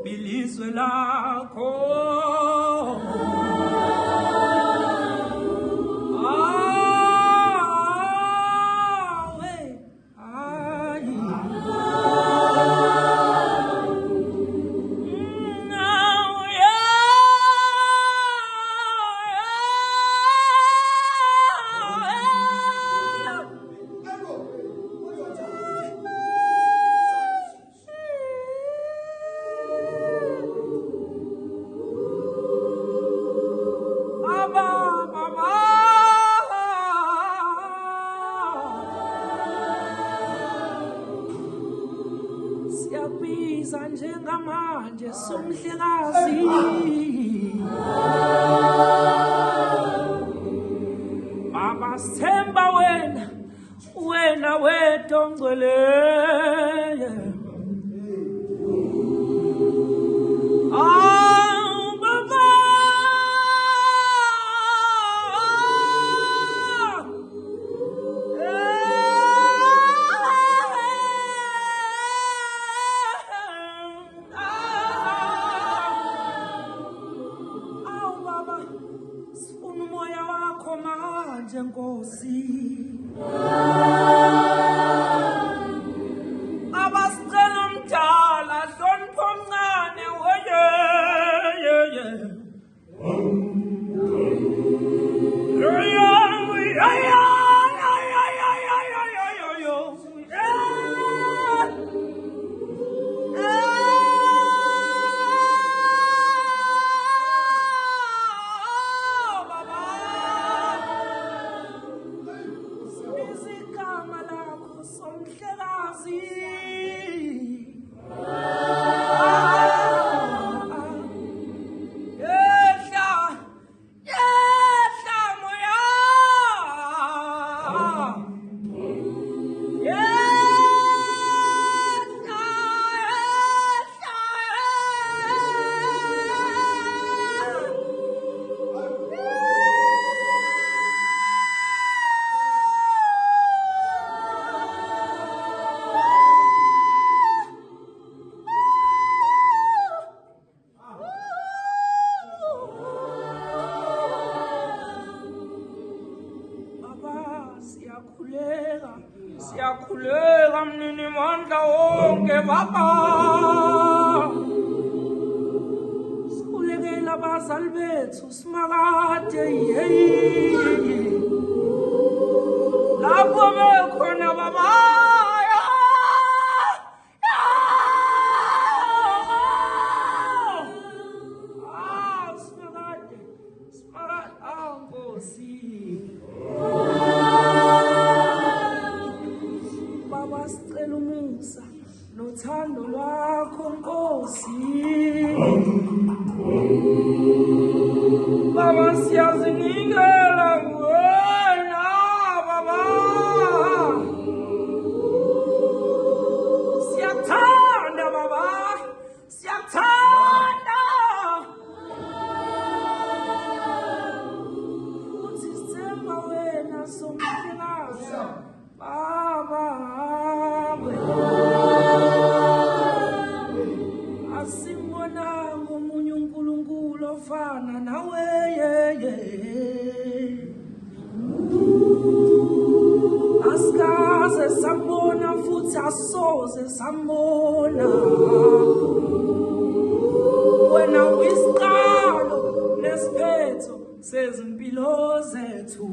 bilizwe lakho. Siyabiza njengamanje somhlekazi, Baba sithemba wena wedwa ongcwele. Nkosi abasicela umdala hlonipho omncane Siyakhuleka mnini mandla wonke Baba, sikhulekela abazali bethu simakade lapho bekhona Baba. Sicela umusa nothando lwakho Nkosi. Baba siyazinikela wena Baba, siyathanda Baba, siyathanda uthi sithemba wena somhlekazi Baba. Asimbonanga omunye uNkulunkulu ofana nawe asikaze sambona futhi asoze sambona. Wena uyisiqalo nesiphetho sezimpilo zethu.